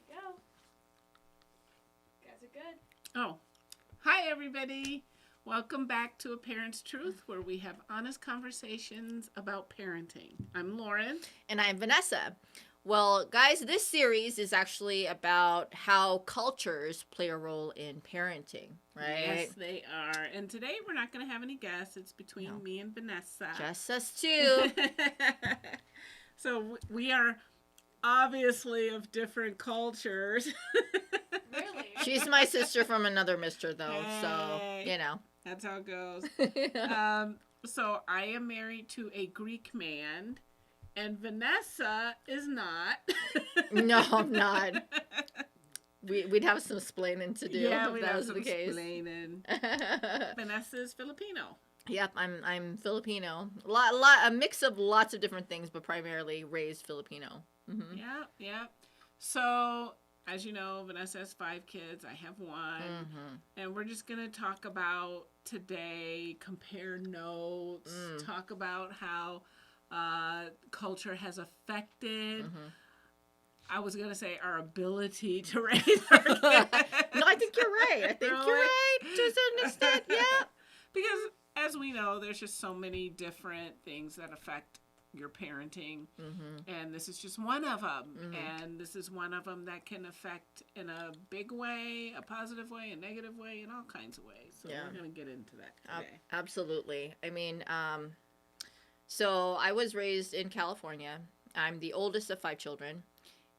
you go. You guys are good. Oh, hi everybody. Welcome back to A Parent's Truth, where we have honest conversations about parenting. I'm Lauren. And I'm Vanessa. Well, guys, this series is actually about how cultures play a role in parenting, right? Yes, they are. And today we're not going to have any guests. It's between me and Vanessa. Just us two. So we are obviously of different cultures. Really? She's my sister from another mister, though, Hey. so, you know. That's how it goes. So I am married to a Greek man, and Vanessa is not. No, I'm not. We'd have some explaining to do if we'd that have was some the case. explaining. Vanessa is Filipino. Yep, I'm Filipino. A mix of lots of different things, but primarily raised Filipino. Mm-hmm. Yeah. So, as you know, Vanessa has 5 kids. I have 1. Mm-hmm. And we're just going to talk about today, compare notes, talk about how culture has affected, I was going to say, our ability to raise our kids. No, I think you're right. I think you're right to a certain extent, yeah. Because, as we know, there's just so many different things that affect your parenting, and this is just one of them, and this is one of them that can affect in a big way, a positive way, a negative way, in all kinds of ways. So we're going to get into that today. Absolutely. I mean, so I was raised in California. I'm the oldest of 5 children,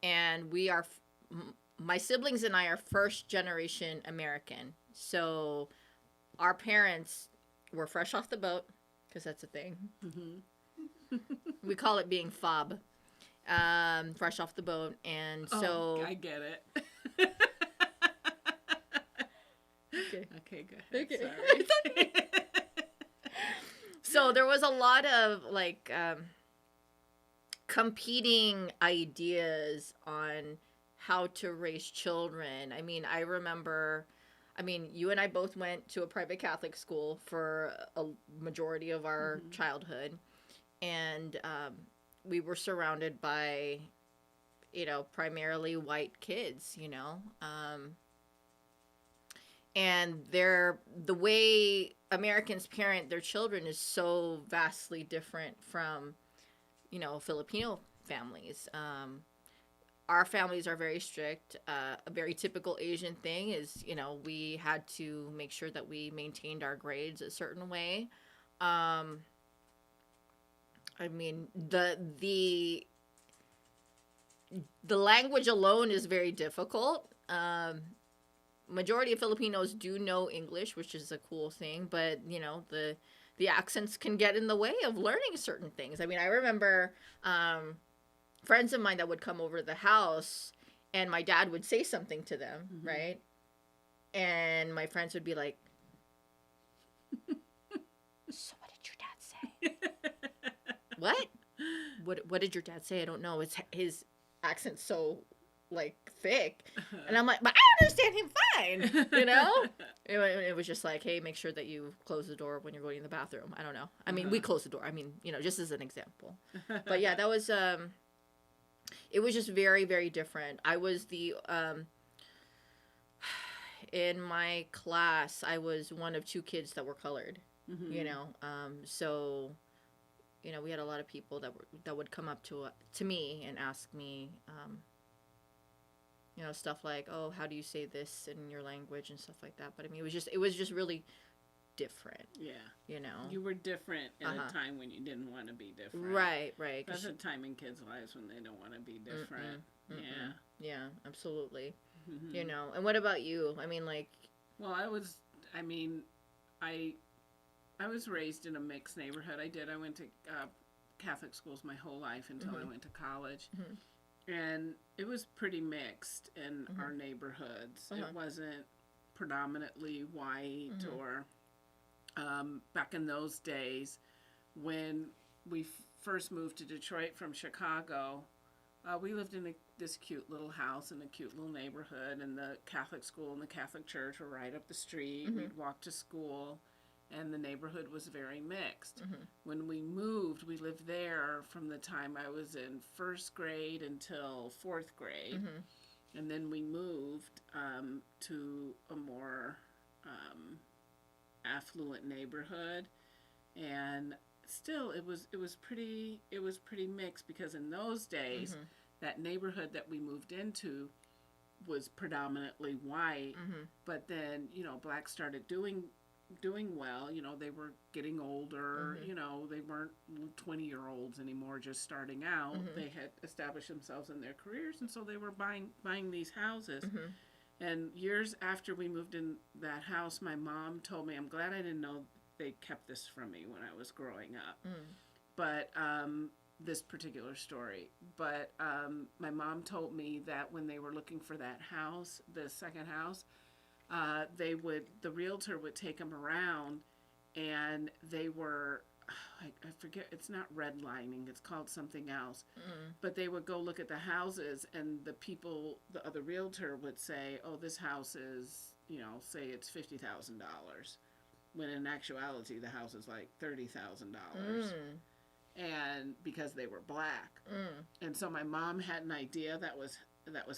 and my siblings and I are first generation American. So our parents were fresh off the boat, because that's a thing. We call it being fob, fresh off the boat, and so I get it. Okay, go ahead. Okay. Sorry. So there was a lot of competing ideas on how to raise children. I mean, I remember, you and I both went to a private Catholic school for a majority of our childhood. And we were surrounded by, primarily white kids, and the way Americans parent their children is so vastly different from, Filipino families. Our families are very strict. A very typical Asian thing is, we had to make sure that we maintained our grades a certain way. The language alone is very difficult. Majority of Filipinos do know English, which is a cool thing, but the accents can get in the way of learning certain things. I mean, I remember friends of mine that would come over to the house, and my dad would say something to them, right? And my friends would be like, "So what did your dad say?" What did your dad say? I don't know. His accent's so thick, and I'm like, but I understand him fine, It was just like, hey, make sure that you close the door when you're going to the bathroom. I don't know. I mean, we closed the door. I mean, just as an example. But yeah, that was it was just very, very different. I was in my class, I was one of 2 kids that were colored. So we had a lot of people that would come up to me and ask me, stuff like, oh, how do you say this in your language and stuff like that. But I mean, it was just really different. Yeah. You were different at a time when you didn't want to be different. Right. That's a time in kids' lives when they don't want to be different. Yeah, absolutely. And what about you? I mean, well, I was raised in a mixed neighborhood. I went to Catholic schools my whole life until I went to college. And it was pretty mixed in our neighborhoods. It wasn't predominantly white or back in those days when we first moved to Detroit from Chicago. We lived in this cute little house in a cute little neighborhood, and the Catholic school and the Catholic church were right up the street. We'd walk to school, and the neighborhood was very mixed. When we moved, we lived there from the time I was in 1st grade until 4th grade. And then we moved to a more affluent neighborhood, and still it was pretty mixed, because in those days that neighborhood that we moved into was predominantly white, but then blacks started doing well. They were getting older. They weren't 20-year-olds anymore just starting out. They had established themselves in their careers, and so they were buying these houses. And years after we moved in that house, my mom told me, I'm glad I didn't know they kept this from me when I was growing up. But this particular story. But my mom told me that when they were looking for that house, the second house, the realtor would take them around, and they were, I forget, it's not redlining, it's called something else. But they would go look at the houses, and the other realtor would say, oh, this house is, say it's $50,000. When in actuality, the house is like $30,000. And because they were black. And so my mom had an idea that was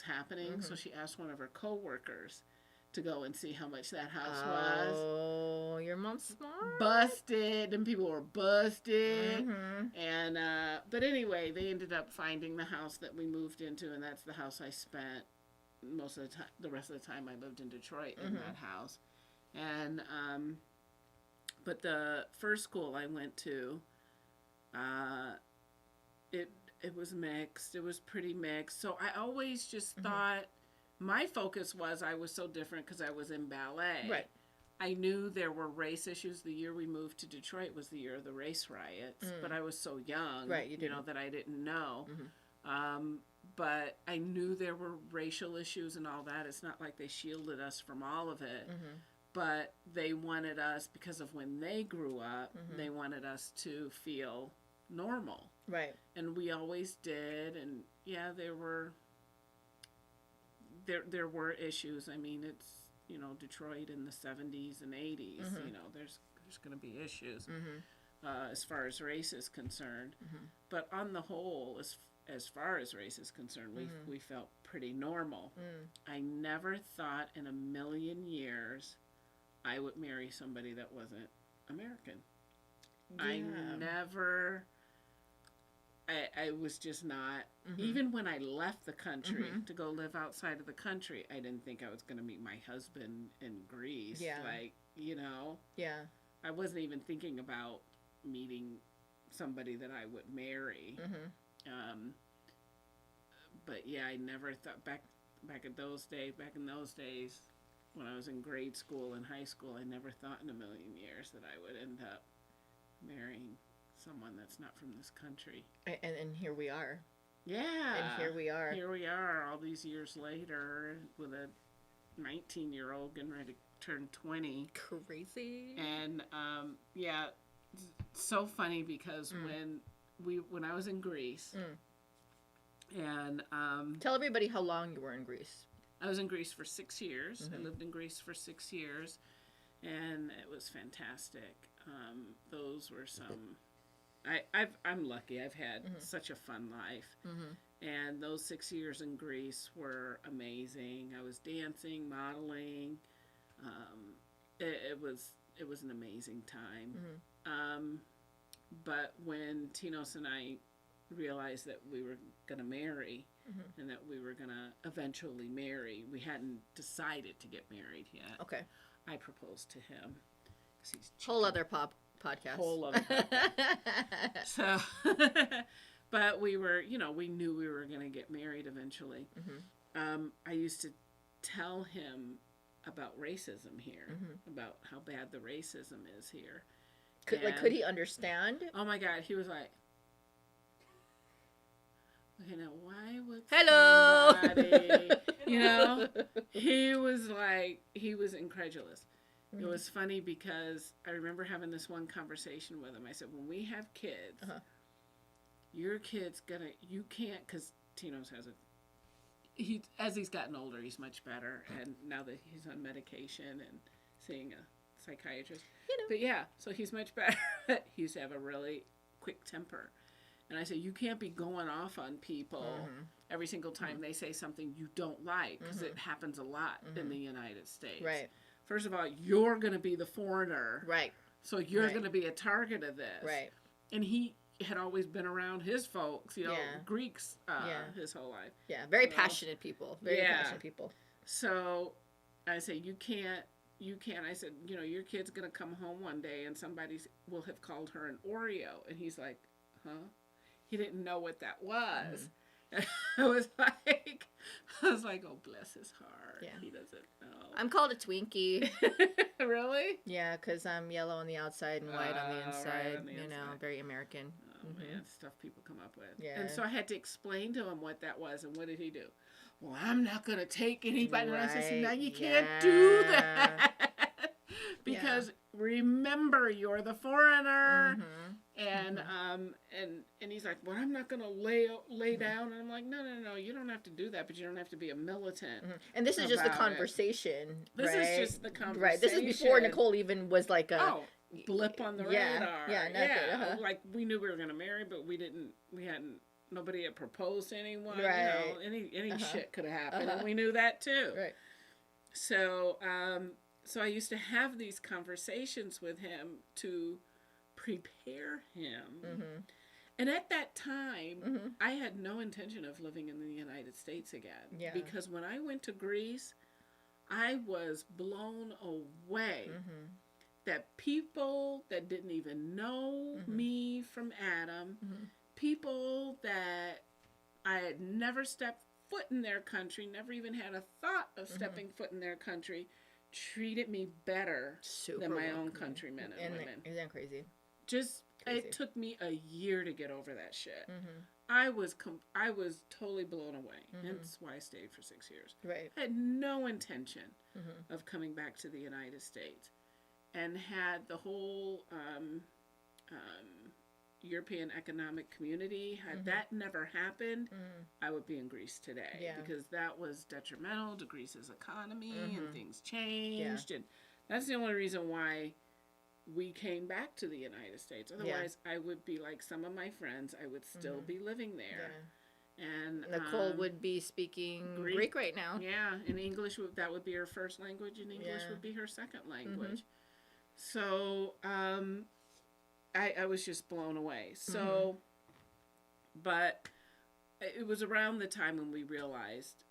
happening. So she asked one of her coworkers to go and see how much that house was. Oh, your mom's smart. Busted, and people were busted. And but anyway, they ended up finding the house that we moved into, and that's the house I spent most of the time. The rest of the time I lived in Detroit in that house. And but the first school I went to, it was mixed. It was pretty mixed. So I always just thought, my focus was, I was so different because I was in ballet. Right. I knew there were race issues. The year we moved to Detroit was the year of the race riots, but I was so young, right, you know, that I didn't know. But I knew there were racial issues and all that. It's not like they shielded us from all of it. But they wanted us, because of when they grew up, they wanted us to feel normal. Right. And we always did. And yeah, there were issues. I mean, it's, Detroit in the 70s and 80s, there's going to be issues as far as race is concerned. But on the whole, as far as race is concerned, we felt pretty normal. I never thought in a million years I would marry somebody that wasn't American. Yeah. I was just not, even when I left the country to go live outside of the country, I didn't think I was going to meet my husband in Greece. Yeah. Yeah. I wasn't even thinking about meeting somebody that I would marry. But yeah, I never thought, back in those days, when I was in grade school and high school, I never thought in a million years that I would end up marrying someone that's not from this country. And here we are. Yeah. And here we are. Here we are all these years later with a 19-year-old getting ready to turn 20. Crazy. And yeah, it's so funny because when I was in Greece, and tell everybody how long you were in Greece. I was in Greece for 6 years. I lived in Greece for 6 years, and it was fantastic. Those were some. I'm lucky. I've had such a fun life, and those 6 years in Greece were amazing. I was dancing, modeling. It was an amazing time. But when Tinos and I realized that we were going to marry and that we were going to eventually marry, we hadn't decided to get married yet. Okay. I proposed to him. Whole other podcast. Whole other podcast. So, but we were, we knew we were going to get married eventually. I used to tell him about racism here, about how bad the racism is here. Could he understand? Oh my God, he was like, okay, now why would hello somebody, he was incredulous. It was funny because I remember having this one conversation with him. I said, when we have kids, your kid's you can't, because Tinos has as he's gotten older, he's much better, and now that he's on medication and seeing a psychiatrist. But yeah, so he's much better. He used to have a really quick temper. And I say, you can't be going off on people every single time they say something you don't like, because it happens a lot in the United States. Right. First of all, you're going to be the foreigner. Right. So you're Right. going to be a target of this. Right. And he had always been around his folks, Yeah. Greeks, Yeah. his whole life. Yeah. Very So- passionate people. Very Yeah. passionate people. So I say, you can't. I said, your kid's going to come home one day and somebody will have called her an Oreo. And he's like, huh? He didn't know what that was. I was like, oh, bless his heart. Yeah. He doesn't know. I'm called a Twinkie. Really? Yeah, because I'm yellow on the outside and white on the Right inside. on the You know, inside. very American. Oh, man, stuff people come up with. Yeah. And so I had to explain to him what that was, and what did he do? Well, I'm not going to take anybody. And I said, see, now you can't do that. Because remember, you're the foreigner. And and he's like, well, I'm not going to lay down. And I'm like, no, you don't have to do that, but you don't have to be a militant. And this is just the about it. conversation. This right? is just the conversation. Right. This is before Nicole even was like a. Oh, blip on the radar. Yeah, nothing, Like we knew we were going to marry, but we hadn't, nobody had proposed to anyone. Right. Any shit could have happened, and we knew that too. Right. So, so I used to have these conversations with him to prepare him. And at that time, I had no intention of living in the United States again. Yeah. Because when I went to Greece, I was blown away that people that didn't even know me from Adam, people that I had never stepped foot in their country, never even had a thought of stepping foot in their country, treated me better than my own countrymen and women. Isn't that crazy? Just Crazy. it took me a year to get over that shit. I was totally blown away. Hence why I stayed for 6 years. Right. I had no intention of coming back to the United States, and had the whole European Economic Community. Had that never happened, I would be in Greece today. Yeah. Because that was detrimental to Greece's economy, and things changed. And that's the only reason why we came back to the United States. Otherwise, I would be like some of my friends. I would still be living there. And Nicole would be speaking Greek right now. Yeah, in English, that would be her first language, and English would be her second language. So I was just blown away. So, but it was around the time when we realized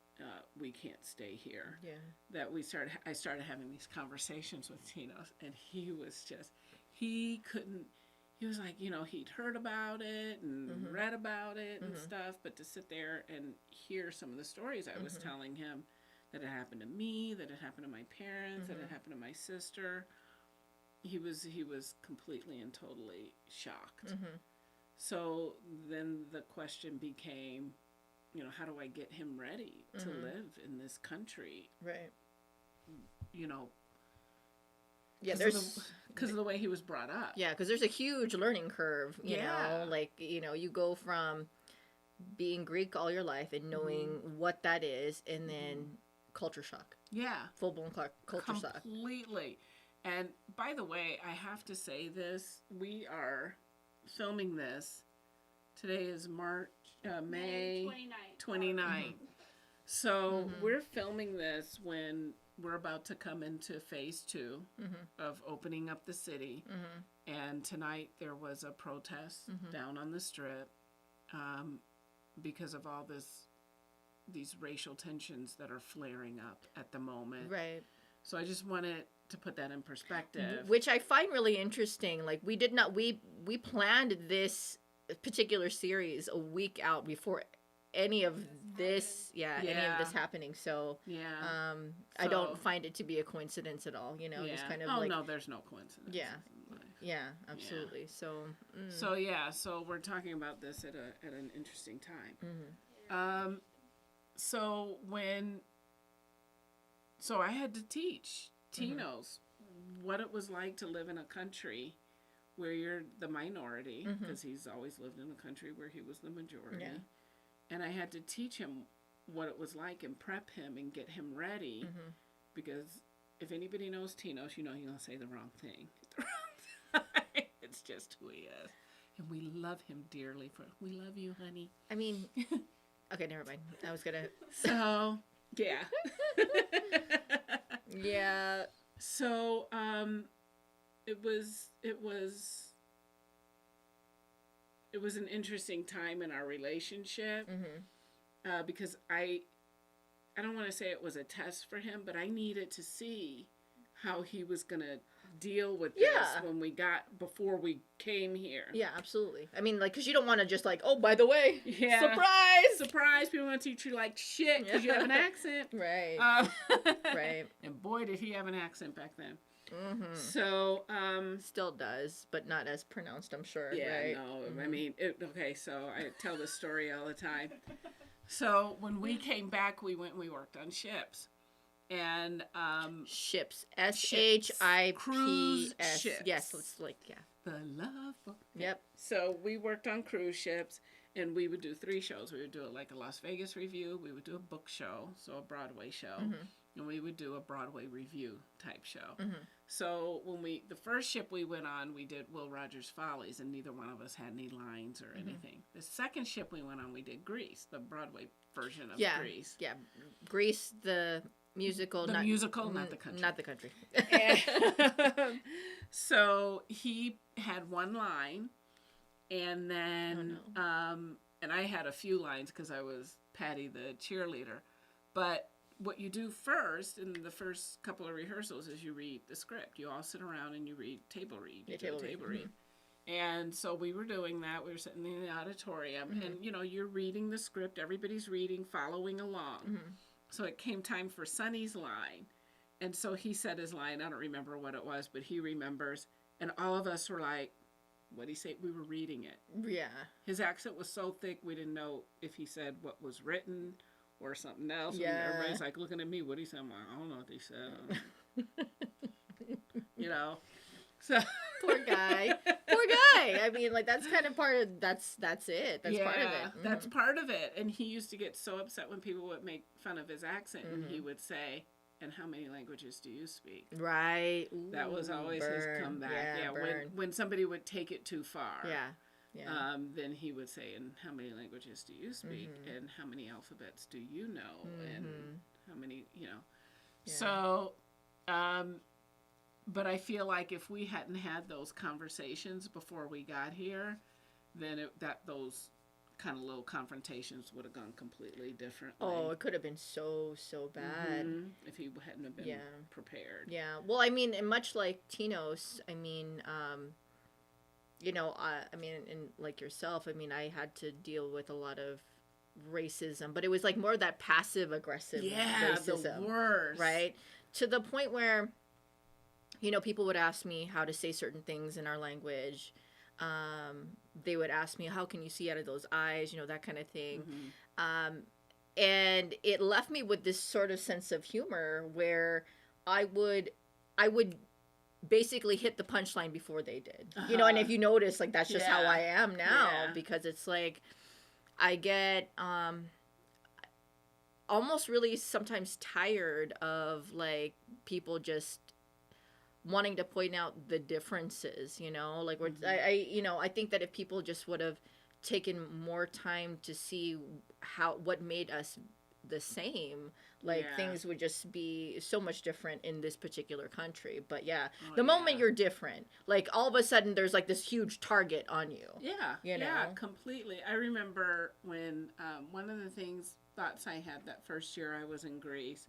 we can't stay here. Yeah. That I started having these conversations with Tino, and he was like, he'd heard about it and read about it and stuff, but to sit there and hear some of the stories I was telling him that had happened to me, that had happened to my parents, that had happened to my sister, he was completely and totally shocked. So then the question became, how do I get him ready to live in this country? Right. Yeah, because of the way he was brought up. Yeah, because there's a huge learning curve. You know, like you go from being Greek all your life and knowing what that is, and then culture shock. Yeah, full blown culture shock. Completely. And by the way, I have to say this: we are filming this. Today is May 29th. So we're filming this when we're about to come into phase 2 of opening up the city. And tonight there was a protest down on the Strip because of all these racial tensions that are flaring up at the moment. Right. So I just wanted to put that in perspective. Which I find really interesting. Like we planned this particular series a week out before any of this any of this happening. So I don't find it to be a coincidence at all, just kind of no, there's no coincidence. Yeah, absolutely. So so we're talking about this at an interesting time. So I had to teach Tinos what it was like to live in a country where you're the minority, because he's always lived in a country where he was the majority. Yeah. And I had to teach him what it was like and prep him and get him ready, because if anybody knows Tinos, he's going to say the wrong thing. It's just who he is. and we love him dearly. We love you, honey. I mean, okay, never mind. I was gonna. So yeah. Yeah. So it was an interesting time in our relationship because I don't want to say it was a test for him, but I needed to see how he was gonna deal with this before we came here. Yeah, absolutely. I mean, like, because you don't want to just like, oh, by the way, surprise! People want to treat you like shit because you have an accent, right? Right. And boy, did he have an accent back then. So, So, still does, but not as pronounced, I'm sure. yeah, right? no, I mean, okay. So I tell this story all the time. So when we came back, we worked on ships. And ships, cruise SHIPS. ships. Yes, it's like the love boat. Yep. So we worked on cruise ships, and we would do 3 shows. We would do like a Las Vegas review. We would do a book show, so a Broadway show, and we would do a Broadway review type show. So when the first ship we went on, we did Will Rogers Follies, and neither one of us had any lines or anything. The second ship we went on, we did Grease, the Broadway version of Grease. Yeah, Grease, the musical. Not the country. Not the country. So he had 1 line, and then and I had a few lines because I was Patty the cheerleader. But what you do first in the first couple of rehearsals is you read the script. You all sit around and you table read. You do a table read. And so we were doing that. We were sitting in the auditorium, and you're reading the script. Everybody's reading, following along. So it came time for Sonny's line. And so he said his line. I don't remember what it was, but he remembers. And all of us were like, what'd he say? We were reading it. Yeah. His accent was so thick, we didn't know if he said what was written or something else. Yeah. And everybody's like looking at me. What'd he say? I'm like, I don't know what he said. So Poor guy. I mean, like, that's kind of part of, that's it. That's part of it. That's part of it. And he used to get so upset when people would make fun of his accent, and he would say, and how many languages do you speak? Right. Ooh, that was always his comeback. Yeah, when somebody would take it too far. Yeah. Then he would say, and how many languages do you speak? And how many alphabets do you know? And how many, So, but I feel like if we hadn't had those conversations before we got here, then those kind of little confrontations would have gone completely differently. Oh, it could have been so bad if he hadn't have been prepared. Yeah. Well, I mean, and much like Tinos, I mean, I mean, and like yourself, I mean, I had to deal with a lot of racism, but it was like more that passive aggressive racism, the worst, right? To the point where, people would ask me how to say certain things in our language. They would ask me, how can you see out of those eyes? That kind of thing. And it left me with this sort of sense of humor where I would basically hit the punchline before they did. And if you notice, like, that's just how I am now, because it's like I get almost really sometimes tired of like people just wanting to point out the differences, like I think that if people just would have taken more time to see what made us the same, like things would just be so much different in this particular country. But the moment you're different, like all of a sudden there's like this huge target on you. Yeah, completely. I remember when one of the thoughts I had that first year I was in Greece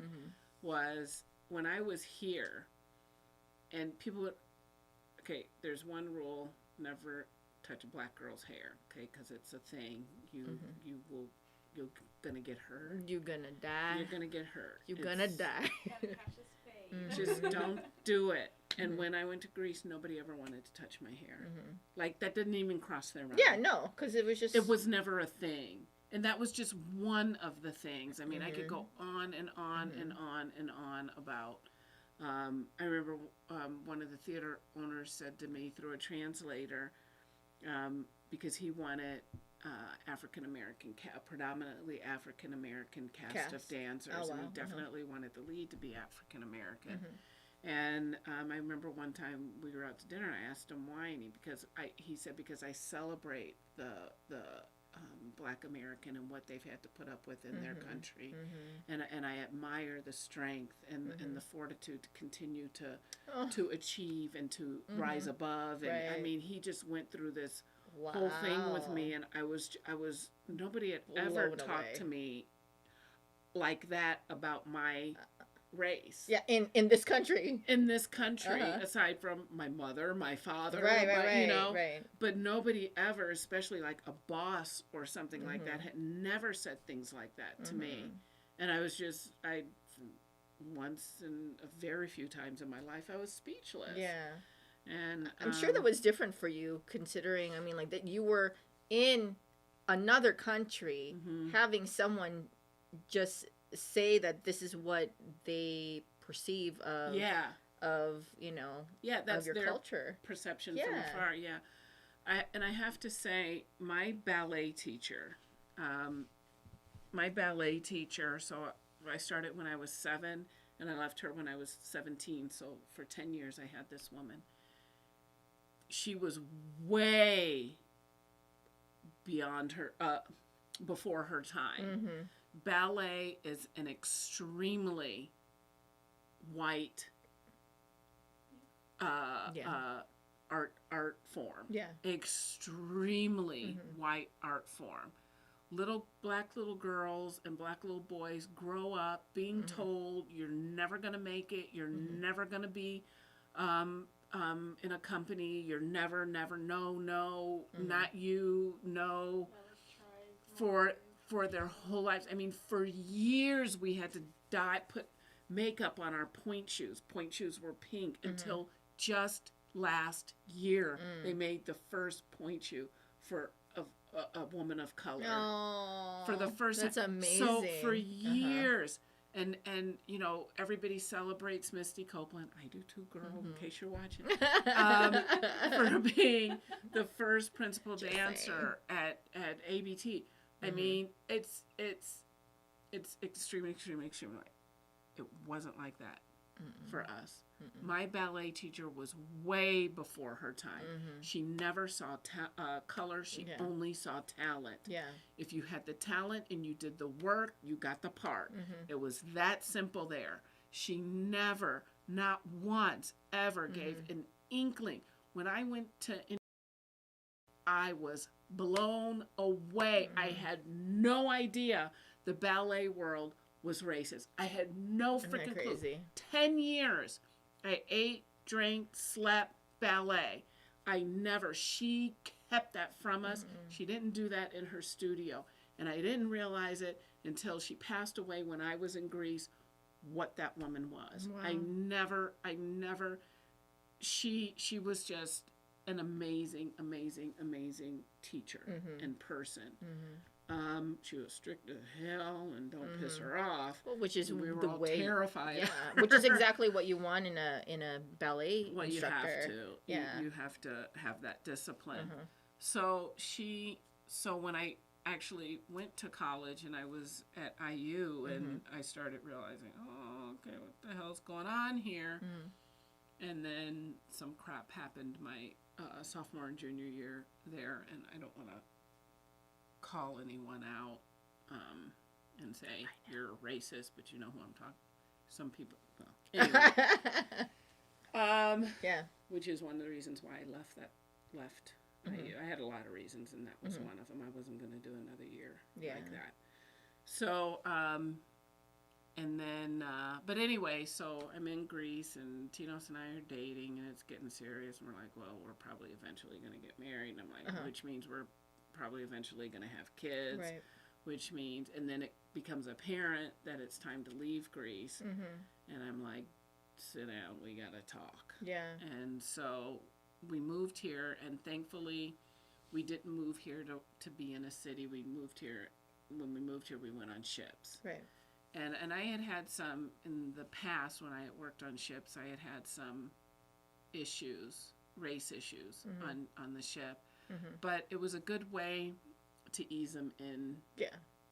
was when I was here. And people would, there's one rule: never touch a black girl's hair, because it's a thing. You're gonna get hurt. You're gonna die. You're gonna get hurt. You're gonna die. Just don't do it. And when I went to Greece, nobody ever wanted to touch my hair. Like, that didn't even cross their mind. Yeah, no, because it was never a thing. And that was just one of the things. I mean, I could go on and on and on and on about. I remember one of the theater owners said to me through a translator, because he wanted predominantly African-American cast of dancers, and he definitely wanted the lead to be African-American. And I remember one time we were out to dinner and I asked him why, and he said because I celebrate the Black American and what they've had to put up with in their country, and I admire the strength and the fortitude to continue to achieve and to rise above. And I Right. mean, he just went through this Wow. whole thing with me, and I was nobody had ever Blown talked away. to me like that about my race. Yeah, in this country. In this country, Uh-huh. aside from my mother, my father, Right, you know, right. but nobody ever, especially like a boss or something like that, had never said things like that to me. And I was just, once and a very few times in my life, I was speechless. Yeah. And I'm sure that was different for you, considering, I mean, like, that you were in another country, having someone just say that this is what they perceive of, of you know, that's of your their culture. perception from afar. Yeah. I have to say, my ballet teacher, so I started when I was 7, and I left her when I was 17. So for 10 years, I had this woman. She was way beyond her, before her time. Ballet is an extremely white art form. Yeah. Extremely white art form. Black little girls and black little boys grow up being told you're never gonna make it. You're never gonna be in a company. You're never, no, not you, no. For their whole lives. I mean, for years we had to put makeup on our point shoes. Point shoes were pink until just last year they made the first point shoe for a woman of color. Oh, for the first that's time. amazing. So for years, and you know, everybody celebrates Misty Copeland. I do too, girl. In case you're watching, for being the first principal dancer at ABT. I mean, it's extremely, it wasn't like that for us. My ballet teacher was way before her time. She never saw color. She only saw talent. Yeah. If you had the talent and you did the work, you got the part. It was that simple there. She never, not once, ever gave an inkling. When I went to I was blown away. I had no idea the ballet world was racist. I had no freaking clue. 10 years. I ate, drank, slept, ballet. She kept that from us. She didn't do that in her studio. And I didn't realize it until she passed away when I was in Greece, what that woman was. Wow. I never, she was just an amazing teacher and person. She was strict as hell, and don't piss her off. Well, which is we were the all way, terrified. Yeah, which is exactly what you want in a ballet Well, instructor. you have to. Yeah. You have to have that discipline. So when I actually went to college and I was at IU and I started realizing, oh, okay, what the hell's going on here? And then some crap happened my sophomore and junior year there, and I don't want to call anyone out and say you're racist, but you know who I'm talking. Some people, well, anyway. Yeah. Which is one of the reasons why I left. I had a lot of reasons, and that was one of them. I wasn't going to do another year like that. So, and then, but anyway, so I'm in Greece, and Tinos and I are dating, and it's getting serious, and we're like, well, we're probably eventually going to get married, and I'm like, which means we're probably eventually going to have kids, Right. which means, and then it becomes apparent that it's time to leave Greece, and I'm like, sit down, we got to talk. Yeah. And so we moved here, and thankfully we didn't move here to be in a city. We moved here, when we moved here, we went on ships. Right. And I had some, in the past when I had worked on ships, I had some issues, race issues on the ship. But it was a good way to ease them in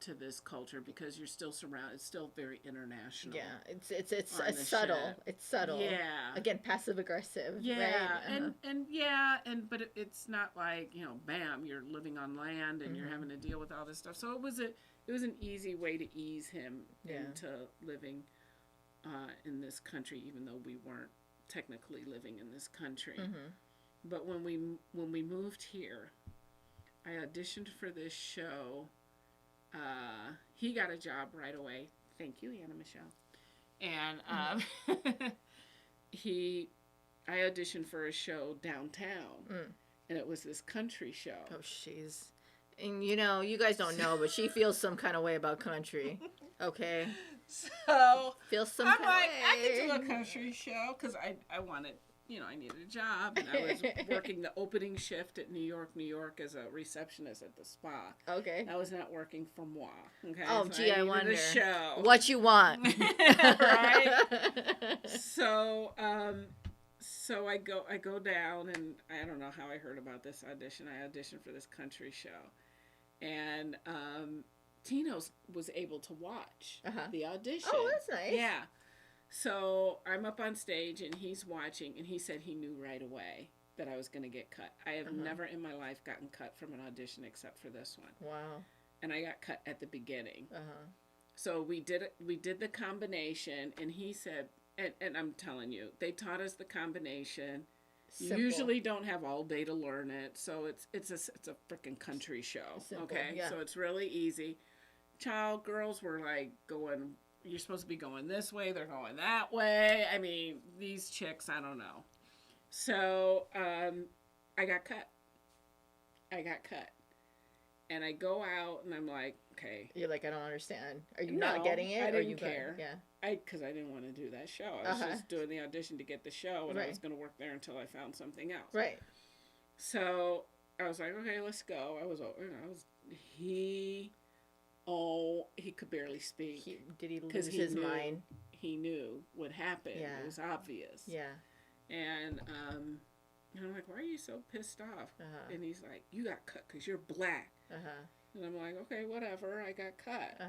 to this culture because you're still surrounded. It's still very international. Yeah, it's on the subtle. ship. It's subtle. Yeah. Again, passive aggressive. Yeah, Right? but it's not like, you know, bam, you're living on land and you're having to deal with all this stuff. So it was an easy way to ease him into living in this country, even though we weren't technically living in this country. But when we moved here, I auditioned for this show. He got a job right away. Thank you, Anna Michelle. And I auditioned for a show downtown, and it was this country show. Oh, she's, and you know, you guys don't know, but she feels some kind of way about country. Okay, So feels some I'm kind like, of I way. could do a country show because I wanted, you know, I needed a job, and I was working the opening shift at New York as a receptionist at the spa. Okay. I was not working for moi. Okay. Oh, so gee, I needed wonder a show. what you want. Right. So I go down, and I don't know how I heard about this audition. I auditioned for this country show, and Tino was able to watch the audition. Oh, that's nice. Yeah. So I'm up on stage, and he's watching, and he said he knew right away that I was going to get cut. I have never in my life gotten cut from an audition except for this one. Wow. And I got cut at the beginning. So we did the combination, and he said, and I'm telling you, they taught us the combination. Simple. You usually don't have all day to learn it, so it's a freaking country show. Simple, okay, yeah. So it's really easy. Girls were like going. You're supposed to be going this way. They're going that way. I mean, these chicks, I don't know. So I got cut. And I go out, and I'm like, okay. You're like, I don't understand. Are you No, not getting it? I or didn't you care. Yeah. Because I didn't want to do that show. I was just doing the audition to get the show, and I Right. was going to work there until I found something else. Right. So I was like, okay, let's go. He could barely speak. Did he 'Cause lose he his knew. mind? He knew what happened. Yeah. It was obvious. Yeah. And I'm like, why are you so pissed off? And he's like, you got cut because you're black. And I'm like, okay, whatever. I got cut.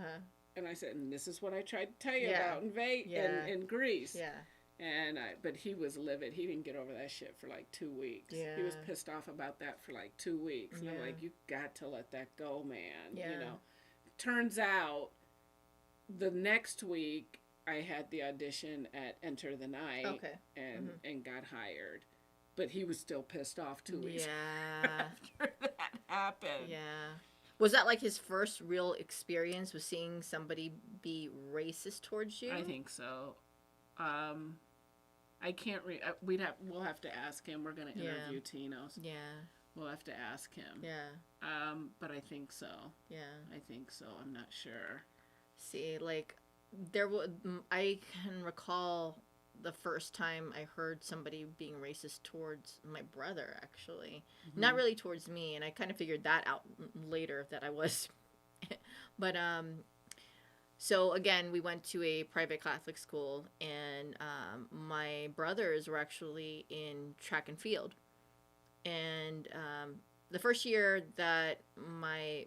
And I said, and this is what I tried to tell you about in Greece. Yeah. And but he was livid. He didn't get over that shit for like 2 weeks. Yeah. He was pissed off about that for like 2 weeks. And I'm Yeah. like, you got to let that go, man. Yeah. You know. Turns out, the next week I had the audition at Enter the Night. Okay. And got hired. But he was still pissed off 2 weeks Yeah. after that happened. Yeah. Was that like his first real experience with seeing somebody be racist towards you? I think so. I can't we'll have to ask him. We're going to interview Tino's. Yeah. We'll have to ask him. Yeah. But I think so. Yeah. I think so. I'm not sure. See, like, I can recall the first time I heard somebody being racist towards my brother, actually. Not really towards me, and I kind of figured that out later that I was. But, so again, we went to a private Catholic school, and my brothers were actually in track and field. And the first year that my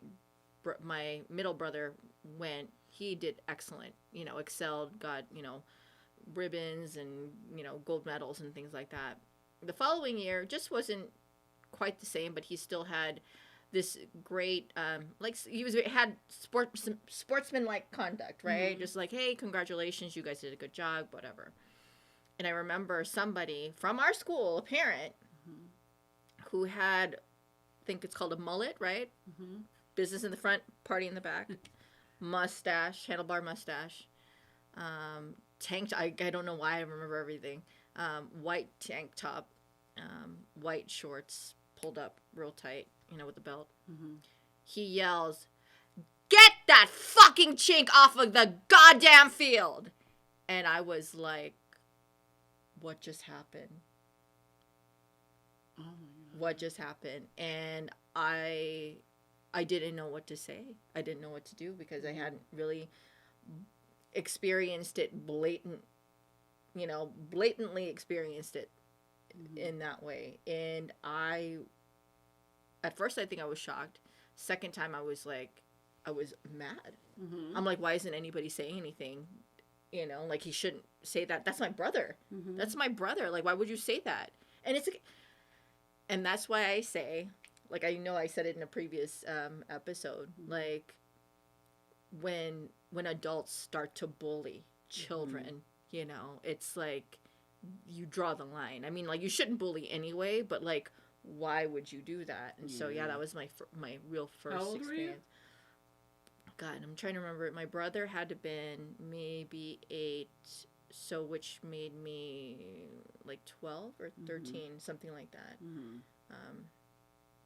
middle brother went, he did excellent, you know, excelled, got, you know, ribbons and, you know, gold medals and things like that. The following year just wasn't quite the same, but he still had this great, like, had sportsman-like conduct, right? Just like, hey, congratulations, you guys did a good job, whatever. And I remember somebody from our school, a parent, who had, I think it's called a mullet, right? Business in the front, party in the back. Mustache, handlebar mustache. Tank, I don't know why I remember everything. White tank top, white shorts pulled up real tight, you know, with the belt. He yells, "Get that fucking chink off of the goddamn field!" And I was like, what just happened? Oh my God. What just happened? And I didn't know what to say. I didn't know what to do because I hadn't really experienced it blatantly experienced it in that way. And at first I think I was shocked. Second time I was like, I was mad. Mm-hmm. I'm like, why isn't anybody saying anything? You know, like he shouldn't say that. That's my brother. Mm-hmm. That's my brother. Like, why would you say that? And and that's why I say, like, I know I said it in a previous episode, like when adults start to bully children, you know, it's like you draw the line. I mean, like, you shouldn't bully anyway, but like, why would you do that? And so yeah, that was my real first How old experience. were you? God, I'm trying to remember. My brother had to been maybe 8, so which made me like 12 or 13, something like that. Mm-hmm. Um,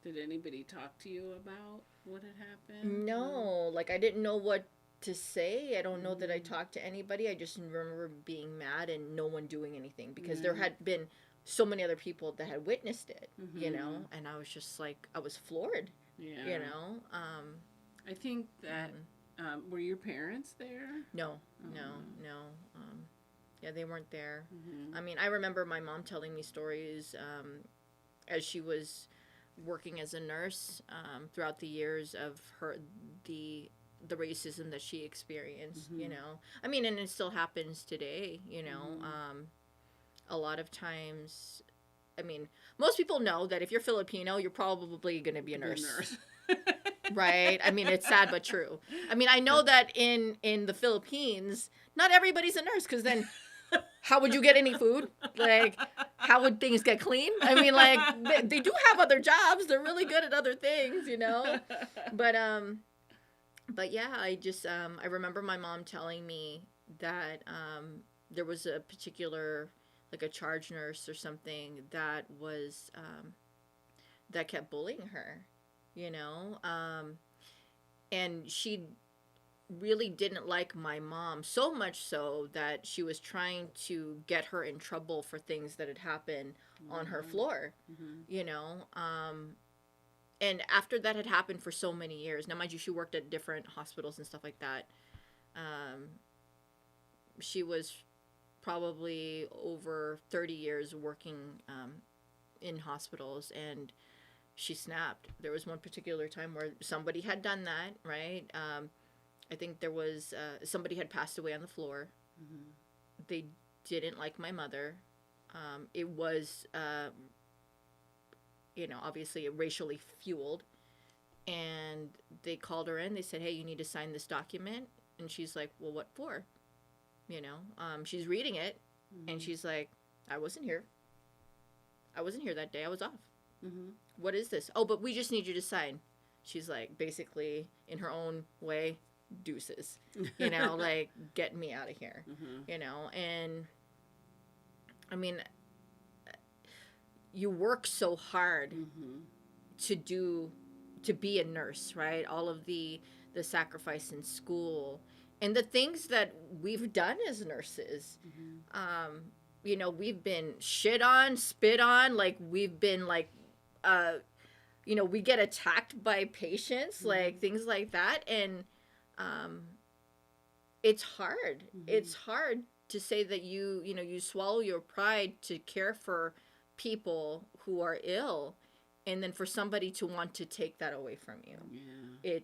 Did anybody talk to you about what had happened? no, like I didn't know what to say. I don't know that I talked to anybody. I just remember being mad and no one doing anything because there had been so many other people that had witnessed it, you know, and I was just like, I was floored, Yeah. you know. I think that were your parents there? No. Yeah, they weren't there. I mean, I remember my mom telling me stories as she was working as a nurse throughout the years of the racism that she experienced, you know. I mean, and it still happens today, you know. A lot of times, I mean, most people know that if you're Filipino, you're probably going to be a nurse. Right? I mean, it's sad but true. I mean, I know that in the Philippines, not everybody's a nurse because then how would you get any food? Like, how would things get clean? I mean, like, they do have other jobs. They're really good at other things, you know? But yeah, I just, I remember my mom telling me that there was a particular, like a charge nurse or something that was, that kept bullying her, you know? And she really didn't like my mom so much so that she was trying to get her in trouble for things that had happened on her floor, you know? And after that had happened for so many years, now mind you, she worked at different hospitals and stuff like that. She was probably over 30 years working in hospitals, and she snapped. There was one particular time where somebody had done that, right? I think there was somebody had passed away on the floor. They didn't like my mother. It was, you know, obviously racially fueled. And they called her in. They said, hey, you need to sign this document. And she's like, well, what for? You know, she's reading it. And she's like, I wasn't here. I wasn't here that day. I was off. What is this? Oh, but we just need you to sign. She's like, basically, in her own way, deuces. You know, like, get me out of here. You know, and I mean, you work so hard to be a nurse, right? All of the sacrifice in school and the things that we've done as nurses. You know, we've been shit on, spit on, like we've been like, you know, we get attacked by patients, like things like that. And it's hard. It's hard to say that you know, you swallow your pride to care for people who are ill, and then for somebody to want to take that away from you. Yeah.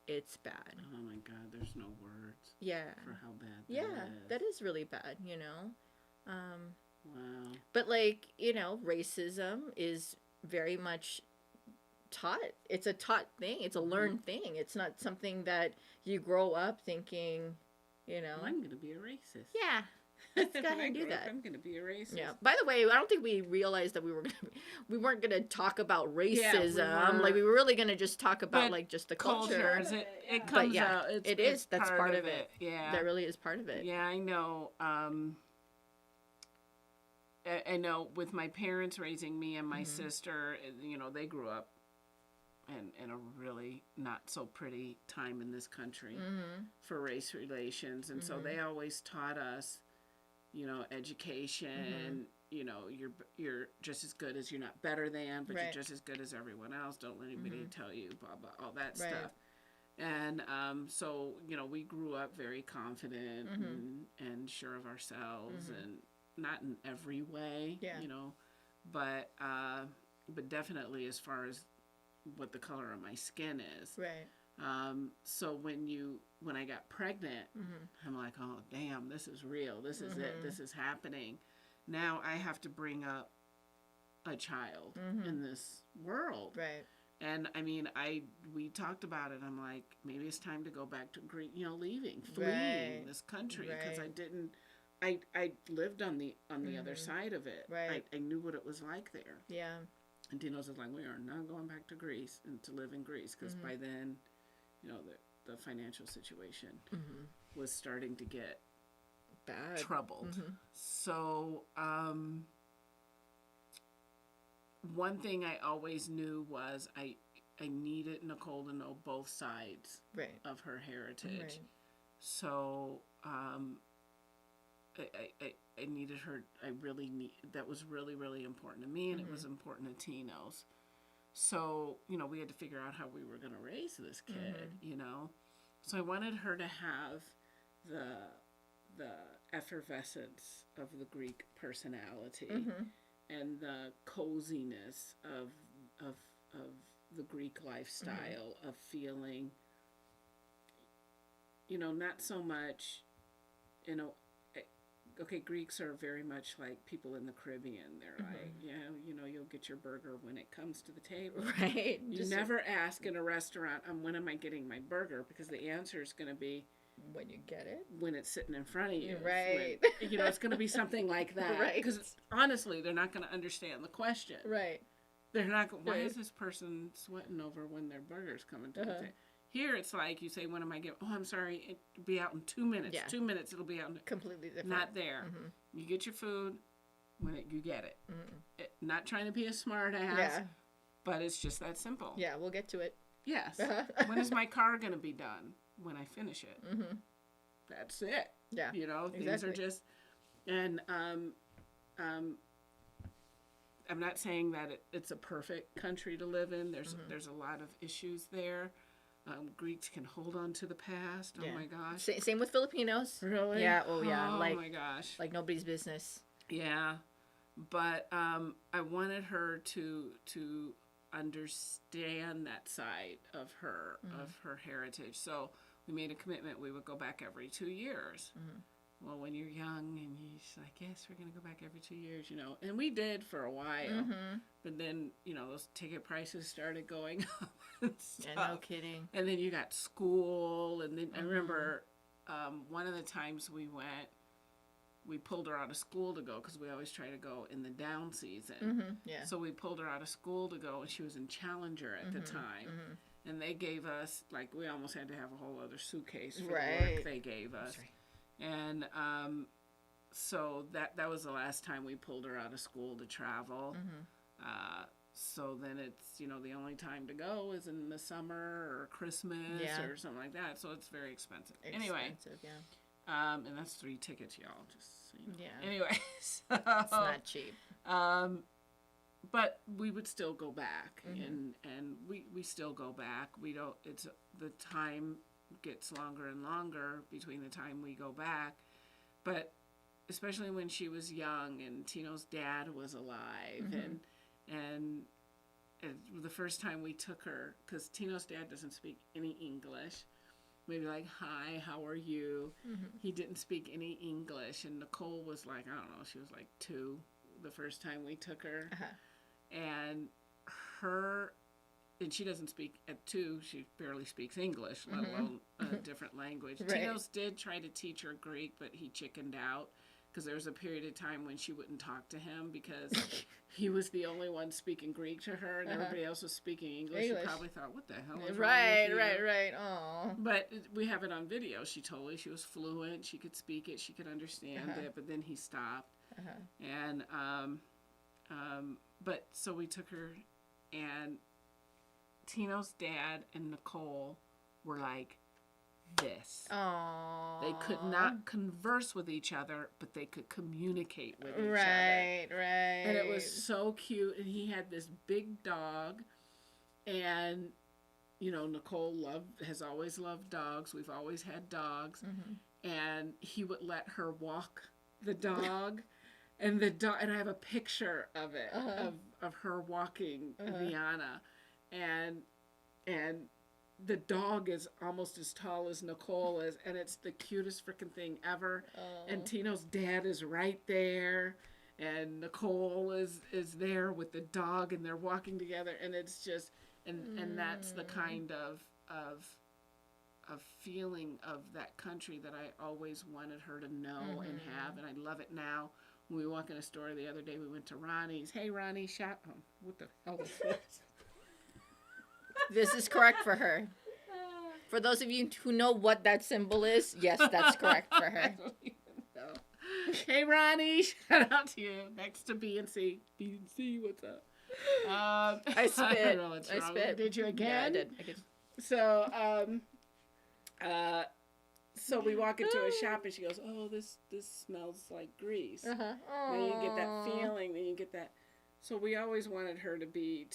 It's bad. Oh my God, there's no words. Yeah. For how bad that Yeah, is. that is really bad, you know. Wow. But like, you know, racism is very much taught. It's a taught thing. It's a learned thing. It's not something that you grow up thinking, you know. I'm going to be a racist. Yeah. Let's go ahead and do When I grow up, that. I'm going to be a racist. Yeah. By the way, I don't think we realized that we weren't gonna talk about racism. weren't. Like, we were really gonna just talk about But like just the culture. Cultures, it But comes yeah, out. it is. That's part of it. Yeah. That really is part of it. Yeah, I know. I know with my parents raising me and my sister, you know, they grew up in a really not so pretty time in this country for race relations. And so they always taught us, you know, education, you know, you're just as good as, you're not better than, but Right. you're just as good as everyone else. Don't let anybody tell you, blah, blah, all that Right. stuff. And so, you know, we grew up very confident and sure of ourselves, and not in every way, Yeah. you know, but definitely as far as what the color of my skin is. Right. So when I got pregnant, I'm like, oh damn, this is real. This is it. This is happening. Now I have to bring up a child in this world. Right. And I mean, we talked about it. I'm like, maybe it's time to go back to Greece, leaving, fleeing this country, because I lived on the other side of it. Right. I knew what it was like there. Yeah. And Tino's was like, we are not going back to Greece and to live in Greece, because by then, the financial situation was starting to get Bad. troubled. So, one thing I always knew was I needed Nicole to know both sides Right. of her heritage. Right. So, I needed her. That was really, really important to me, and it was important to Tino's. So, we had to figure out how we were going to raise this kid, So I wanted her to have the effervescence of the Greek personality and the coziness of the Greek lifestyle, of feeling, not so much, okay, Greeks are very much like people in the Caribbean. They're like, you'll get your burger when it comes to the table. Right. You never ask in a restaurant, when am I getting my burger? Because the answer is going to be, when you get it. when it's sitting in front of you. Right. It's going to be something like that. Right. Because honestly, they're not going to understand the question. Right. They're not going, why Right. is this person sweating over when their burger's coming to the table? Here, it's like you say, when am I getting, I'm sorry, it'll be out in 2 minutes. Yeah. 2 minutes, it'll be out. Completely different. Not there. You get your food when you get it. Not trying to be a smart ass, Yeah. but it's just that simple. Yeah, we'll get to it. Yes. When is my car going to be done? When I finish it. That's it. Yeah. Things are just, and I'm not saying that it's a perfect country to live in. There's a lot of issues there. Greeks can hold on to the past. Yeah. Oh my gosh. Same with Filipinos. Really? Yeah. Oh yeah. Oh like my gosh. like nobody's business. Yeah, but I wanted her to understand that side of her heritage. So we made a commitment we would go back every 2 years. Well, when you're young and you're like, yes, we're going to go back every 2 years, and we did for a while. But then, those ticket prices started going up and stuff. Yeah, no kidding. And then you got school. And then I remember one of the times we went, we pulled her out of school to go, because we always try to go in the down season. Yeah. So we pulled her out of school to go, and she was in Challenger at the time. And they gave us, we almost had to have a whole other suitcase for the work they gave us. That's right. And so that was the last time we pulled her out of school to travel. So then it's, the only time to go is in the summer or Christmas or something like that. So it's very expensive. Anyway. Yeah. And that's 3 tickets, y'all. Just so you know. Yeah. Anyway, so, It's not cheap. but we would still go back, and we still go back. We don't. It's the time gets longer and longer between the time we go back, but especially when she was young and Tino's dad was alive, and the first time we took her, because Tino's dad doesn't speak any English. Maybe like, hi, how are you? He didn't speak any English, and Nicole was like, I don't know, she was like 2 the first time we took her. And she doesn't speak, at 2, she barely speaks English, let alone a different language. Right. Tino's did try to teach her Greek, but he chickened out, because there was a period of time when she wouldn't talk to him because he was the only one speaking Greek to her, and everybody else was speaking English. She probably thought, what the hell is wrong with you? Right. Oh. But we have it on video. She was fluent. She could speak it. She could understand it. But then he stopped. And but so we took her, and Tino's dad and Nicole were like this. Oh. They could not converse with each other, but they could communicate with each other. Right. And it was so cute. And he had this big dog, and Nicole has always loved dogs. We've always had dogs, and he would let her walk the dog, and the dog. And I have a picture of it of her walking Viana, and the dog is almost as tall as Nicole is, and it's the cutest freaking thing ever. And Tino's dad is right there, and Nicole is there with the dog, and they're walking together, and it's just, and that's the kind of feeling of that country that I always wanted her to know and have, and I love it now. When we walk in a store the other day, we went to Ronnie's. Hey, Ronnie, what the hell is this? This is correct for her. For those of you who know what that symbol is, yes, that's correct for her. Hey, Ronnie, shout out to you. Next to B and C. B and C, what's up? I spit. I don't know what's I wrong. spit. Did you again? Yeah, I did. So we walk into a shop and she goes, "Oh, this smells like grease." Uh-huh. Then you get that feeling. Then you get that. So we always wanted her to be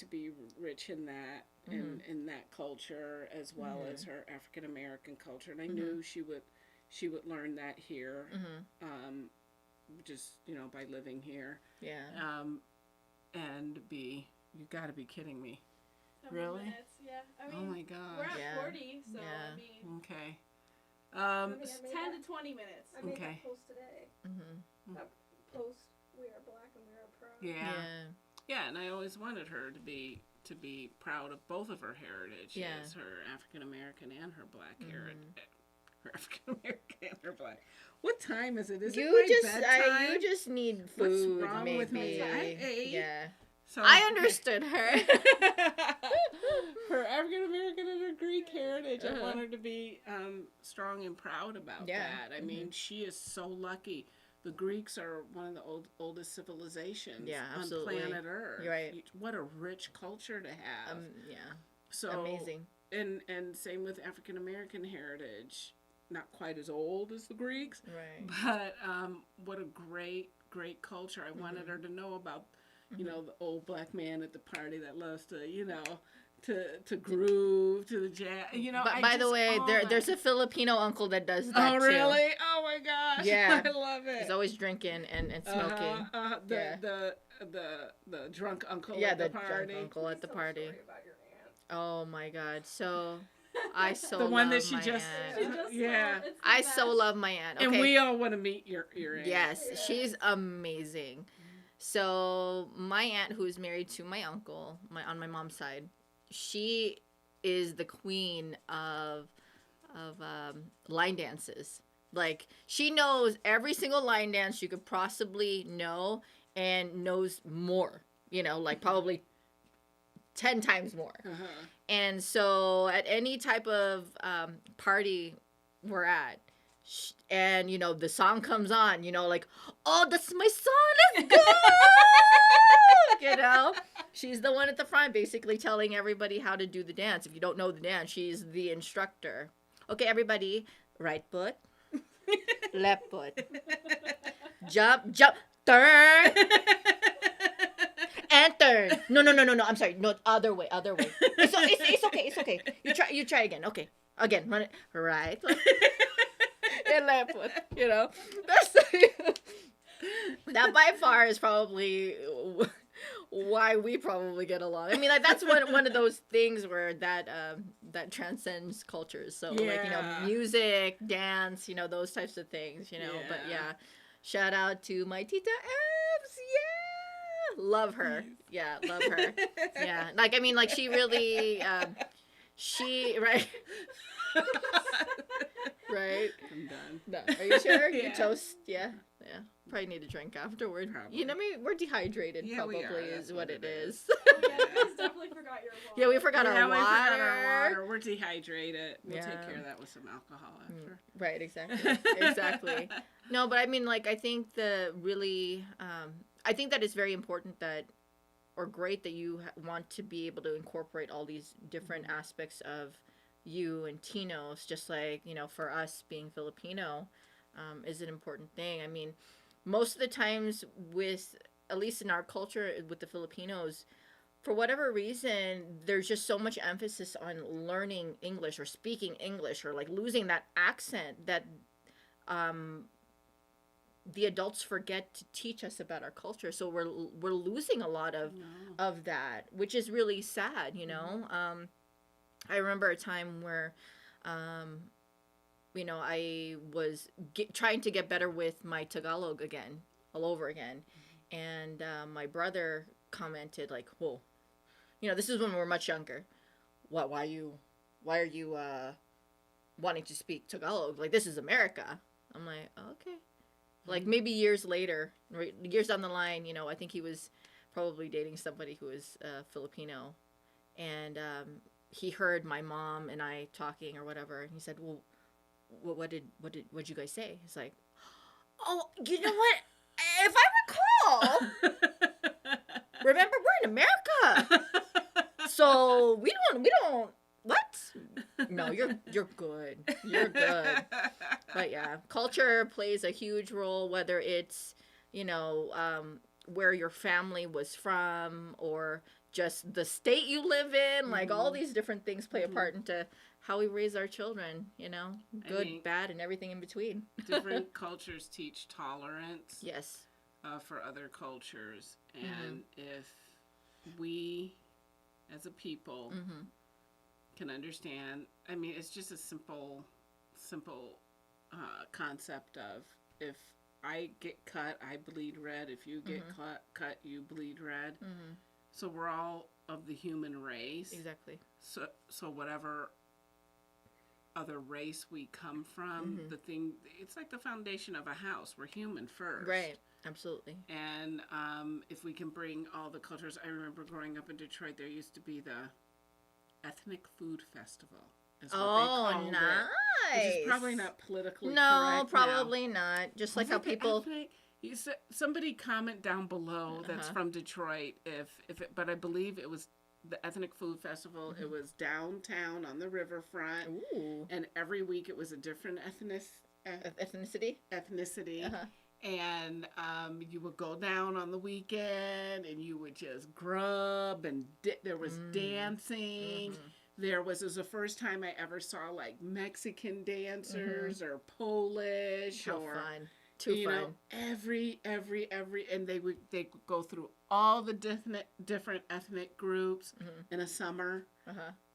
rich in that, in that culture as well as her African American culture, and I knew she would learn that here, just by living here. Yeah. And you got to be kidding me. Several Really? Minutes, yeah. I mean, Oh my we're gosh. at Yeah. 40, so Yeah. I mean, Okay. it's 10 to 20 minutes. I made Okay. that post today. Mm-hmm. That post, we are black and we are proud. Yeah. Yeah, and I always wanted her to be proud of both of her heritages, her African American and her black heritage. Her African American and her black. What time is it? Is it my bedtime? You just need What's food, wrong maybe. with me? I ate. Yeah. So, I understood her. Her African American and her Greek heritage. I want her to be strong and proud about that. I mean, she is so lucky. The Greeks are one of the oldest civilizations on planet Earth. You're right. What a rich culture to have. Yeah. So amazing. And same with African American heritage. Not quite as old as the Greeks, Right. but what a great culture. I wanted her to know about, the old black man at the party that loves to, to groove to the jazz. But by the way, there's a Filipino uncle that does that Oh too. really? Oh my gosh! Yeah. I love it. He's always drinking and smoking. The drunk uncle Yeah, at the the party. drunk uncle at the Tell a party. story about your aunt. Oh my God! So I so The one love that she my just- She aunt. just Yeah. it's the I so best. love my aunt. Okay. And we all want to meet your aunt. Yes, Yeah. she's amazing. So my aunt, who is married to my uncle, on my mom's side, she is the queen of line dances. Like, she knows every single line dance you could possibly know and knows more. Like probably 10 times more. Uh-huh. And so at any type of party we're at, and the song comes on, like, oh, that's my song, let's go. She's the one at the front basically telling everybody how to do the dance. If you don't know the dance, she's the instructor. Okay, everybody, right foot, left foot, jump, turn, and turn. No, I'm sorry, no, other way. It's okay. You try again. Okay, again, run it right foot and left foot. That's that by far is probably why we probably get along. I mean, like, that's one of those things where that transcends cultures. So like, music, dance, those types of things. But yeah, shout out to my Tita Ebs. Yeah, love her. Yeah, love her. Yeah, like, I mean, like, she really right. Right. I'm done. No. Are you sure? Yeah. You toast? Yeah. Yeah. Probably need a drink afterward. Probably. We're dehydrated. Yeah, probably we are. is That's what what it it is. Yeah, you guys definitely forgot your water. Yeah, we forgot Yeah, our we water. forgot our water. We're dehydrated. We'll Yeah. take care of that with some alcohol after. Right. Exactly. No, but I mean, like, I think I think that it's very important or great that you want to be able to incorporate all these different aspects of you and Tino's, just like, for us being Filipino, is an important thing. I mean, most of the times at least in our culture with the Filipinos, for whatever reason, there's just so much emphasis on learning English or speaking English or like losing that accent that the adults forget to teach us about our culture. So we're losing a lot of that, which is really sad, I remember a time where, you know, I was trying to get better with my Tagalog again, all over again. And my brother commented like, "Whoa, you know, this is when we were much younger. Why are you wanting to speak Tagalog? Like, this is America." I'm like, okay. Like, maybe years later, years down the line, you know, I think he was probably dating somebody who was Filipino, and he heard my mom and I talking or whatever, and he said, "Well, what'd you guys say?" It's like, "Oh, you know what? If I recall, remember, we're in America, so we don't. What? No, you're good. You're good." But yeah, culture plays a huge role, whether it's, you know, where your family was from, or just the state you live in. Like, all these different things play a part into how we raise our children, you know, good, bad, and everything in between. Different cultures teach tolerance. Yes. For other cultures. And if we, as a people, can understand, I mean, it's just a simple concept of, if I get cut, I bleed red. If you get cut, you bleed red. So we're all of the human race. Exactly. So whatever other race we come from, it's like the foundation of a house. We're human first. Right. Absolutely. And if we can bring all the cultures, I remember growing up in Detroit, there used to be the Ethnic Food Festival. Is what they called nice. It, which is probably not politically No, correct probably not. Just like how people. Somebody comment down below that's from Detroit but I believe it was the Ethnic Food Festival. It was downtown on the riverfront. Ooh. And every week it was a different Ethnicity. And you would go down on the weekend and you would just grub, and there was dancing. It was the first time I ever saw like Mexican dancers or Polish. How fun. Too fun. Know, every, and they would go through all the different ethnic groups in a summer,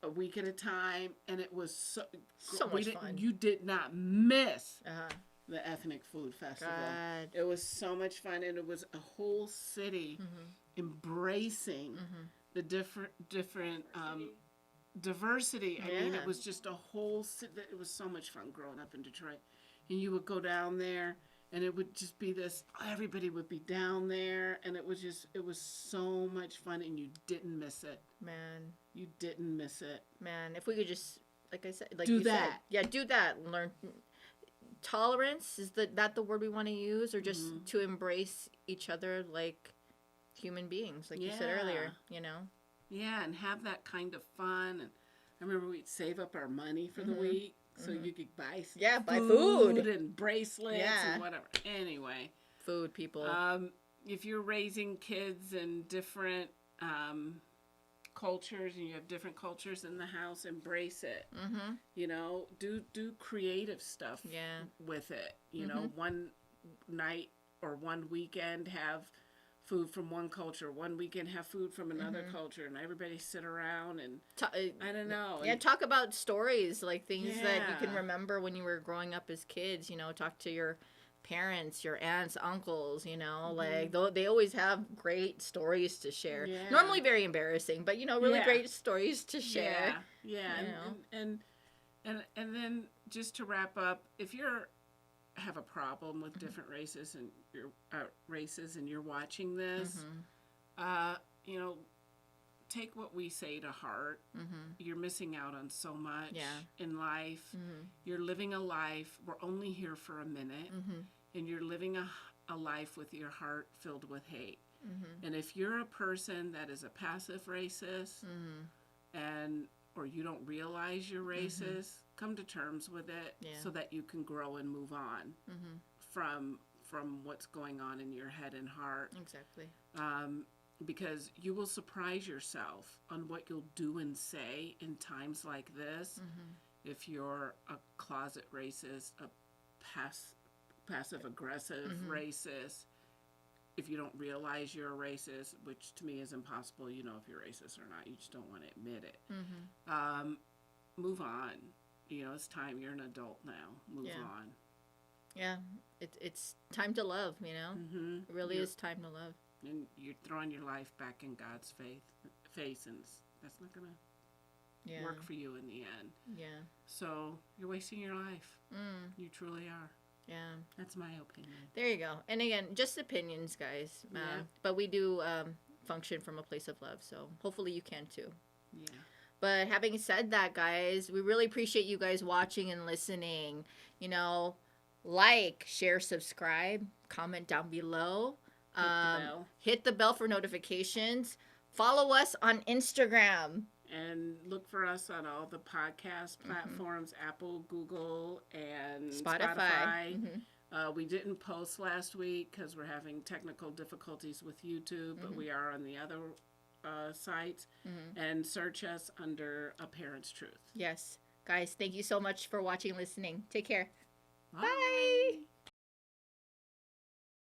a week at a time, and it was so much fun. You did not miss the Ethnic Food Festival. God. It was so much fun, and it was a whole city embracing the different diversity. I mean, it was just a whole city. It was so much fun growing up in Detroit. And you would go down there, and it would just be this, everybody would be down there, and it was so much fun, and you didn't miss it. Man. You didn't miss it. Man, if we could just, like I said, like do you that. Said, yeah, do that. Learn. Tolerance, is that the word we want to use, or just to embrace each other like human beings, like you said earlier, you know? Yeah, and have that kind of fun. And I remember we'd save up our money for the week so you could buy buy food and bracelets and whatever. Anyway, food, people. If you're raising kids in different cultures, and you have different cultures in the house, embrace it. You know, do creative stuff with it. You know, one night or one weekend have food from one culture, one weekend have food from another culture, and everybody sit around and I don't know. Yeah, talk about stories, like things that you can remember when you were growing up as kids. You know, talk to your parents, your aunts, uncles, you know, like they always have great stories to share. Normally very embarrassing, but you know, really great stories to share. You know? And then just to wrap up, if you're have a problem with different races and you're watching this, you know, take what we say to heart. You're missing out on so much in life. You're living a life. We're only here for a minute, and you're living a life with your heart filled with hate. And if you're a person that is a passive racist, or you don't realize you're racist, come to terms with it so that you can grow and move on from what's going on in your head and heart. Exactly. Because you will surprise yourself on what you'll do and say in times like this. If you're a closet racist, a passive-aggressive racist, if you don't realize you're a racist, which to me is impossible, you know if you're racist or not, you just don't want to admit it. move on. You know, it's time. You're an adult now. Move Yeah. on. Yeah, it's time to love, you know? Mm-hmm. It really is time to love. And you're throwing your life back in God's face, and that's not going to Yeah. work for you in the end. Yeah. So you're wasting your life. Mm, You truly are. yeah. That's my opinion. There you go. And again, just opinions, guys. Yeah. But we do function from a place of love, so hopefully you can too. Yeah. But having said that, guys, we really appreciate you guys watching and listening. You know, like, share, subscribe, comment down below. Hit the bell. Hit the bell for notifications. Follow us on Instagram. And look for us on all the podcast platforms, Apple, Google, and Spotify. We didn't post last week because we're having technical difficulties with YouTube, but we are on the other sites. And search us under A Parent's Truth. Yes. Guys, thank you so much for watching and listening. Take care. Bye. Bye.